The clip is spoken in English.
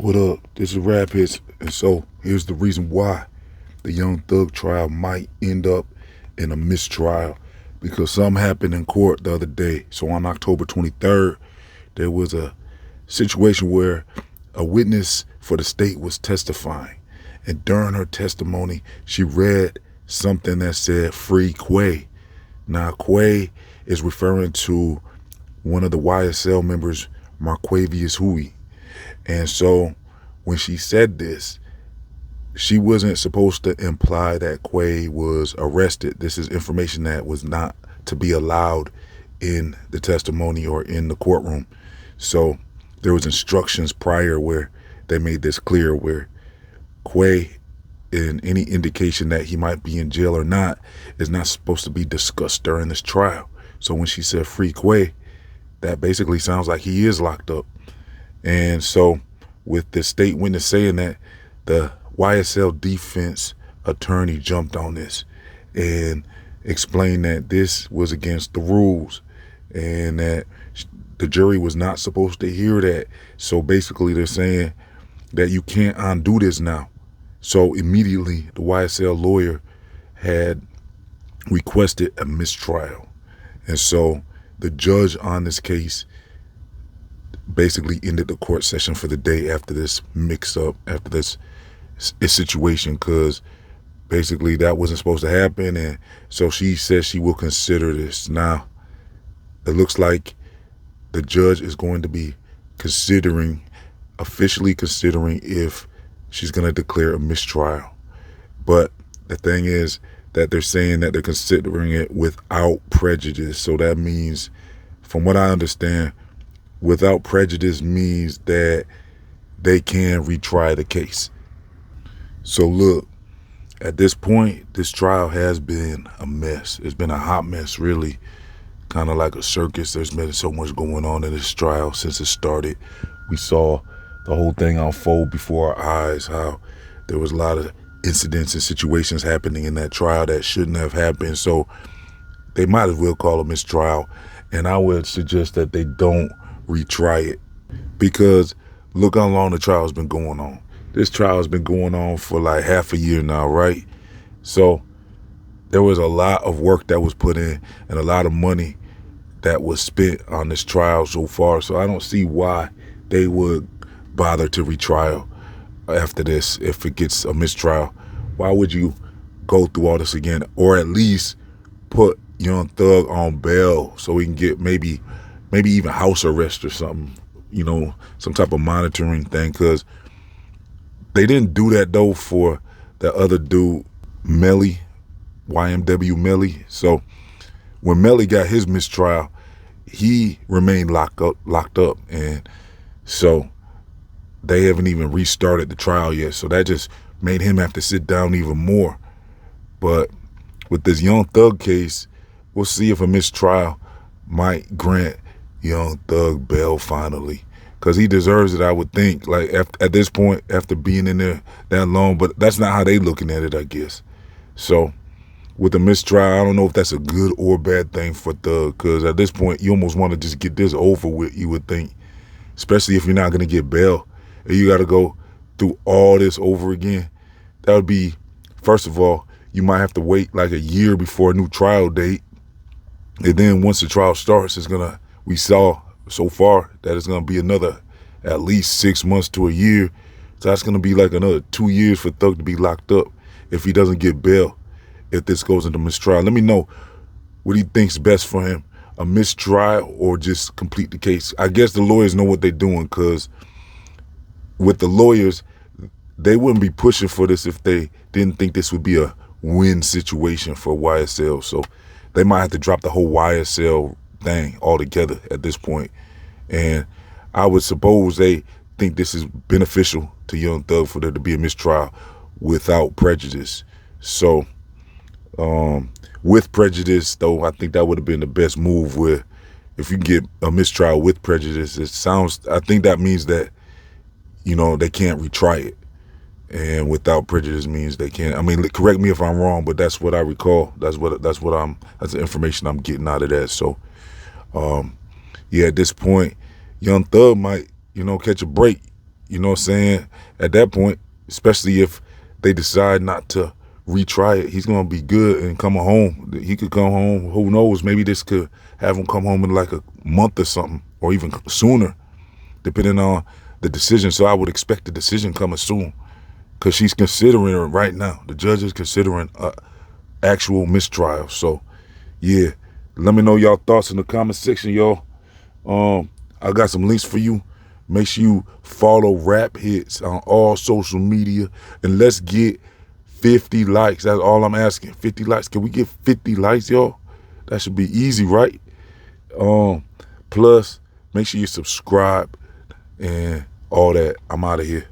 What up? This is Rap Hits, and so here's the reason why the Young Thug trial might end up in a mistrial, because something happened in court the other day. So on October 23rd, there was a situation where a witness for the state was testifying, and during her testimony, she read something that said "Free Quay." Now, Quay is referring to one of the YSL members, Marquavius Huey. And so when she said this, she wasn't supposed to imply that Quay was arrested. This is information that was not to be allowed in the testimony or in the courtroom. So there was instructions prior where they made this clear, where Quay, in any indication that he might be in jail or not, is not supposed to be discussed during this trial. So when she said "Free Quay," that basically sounds like he is locked up. And so with the state witness saying that, the YSL defense attorney jumped on this and explained that this was against the rules and that the jury was not supposed to hear that. So basically they're saying that you can't undo this now. So immediately the YSL lawyer had requested a mistrial. And so the judge on this case basically ended the court session for the day after this mix-up, after this situation, because basically that wasn't supposed to happen. And so she says she will consider this. Now, it looks like the judge is going to be officially considering if she's going to declare a mistrial. But the thing is that they're saying that they're considering it without prejudice. So that means, from what I understand, without prejudice means that they can retry the case. So look, at this point, this trial has been a mess. It's been a hot mess, really, kind of like a circus. There's been so much going on in this trial since it started. We saw the whole thing unfold before our eyes, how there was a lot of incidents and situations happening in that trial that shouldn't have happened. So they might as well call a mistrial. And I would suggest that they don't retry it, because look how long the trial has been going on. This trial has been going on for like half a year now, right? So there was a lot of work that was put in and a lot of money that was spent on this trial so far. So I don't see why they would bother to retrial after this. If it gets a mistrial, why would you go through all this again? Or at least put Young Thug on bail so he can get maybe even house arrest or something, some type of monitoring thing, because they didn't do that though for the other dude, Melly, YMW Melly. So when Melly got his mistrial, he remained locked up, and so they haven't even restarted the trial yet. So that just made him have to sit down even more. But with this Young Thug case, we'll see if a mistrial might grant Young Thug bail finally, because he deserves it, I would think, like at this point, after being in there that long. But that's not how they looking at it, I guess. So with the mistrial, I don't know if that's a good or bad thing for Thug, because at this point you almost want to just get this over with, you would think, especially if you're not going to get bail and you got to go through all this over again. That would be, first of all, you might have to wait like a year before a new trial date, and then once the trial starts, we saw so far that it's going to be another at least 6 months to a year. So that's going to be like another 2 years for Thug to be locked up if he doesn't get bail, if this goes into mistrial. Let me know what he thinks best for him, a mistrial or just complete the case. I guess the lawyers know what they're doing, because with the lawyers, they wouldn't be pushing for this if they didn't think this would be a win situation for YSL. So they might have to drop the whole YSL thing altogether at this point. And I would suppose they think this is beneficial to Young Thug for there to be a mistrial without prejudice. So with prejudice, though, I think that would have been the best move, where if you get a mistrial with prejudice, I think that means that, they can't retry it. And without prejudice means they can't. I mean, correct me if I'm wrong, but that's what I recall. That's the information I'm getting out of that. So yeah, at this point, Young Thug might, catch a break. You know what I'm saying? At that point, especially if they decide not to retry it, he's gonna be good and come home. He could come home. Who knows? Maybe this could have him come home in like a month or something, or even sooner, depending on the decision. So I would expect the decision coming soon, because she's considering it right now. The judge is considering actual mistrial. So yeah, let me know y'all thoughts in the comment section, y'all. I got some links for you. Make sure you follow Rap Hits on all social media, and let's get 50 likes. That's all I'm asking. 50 likes. Can we get 50 likes, y'all? That should be easy, right? Plus, make sure you subscribe and all that. I'm out of here.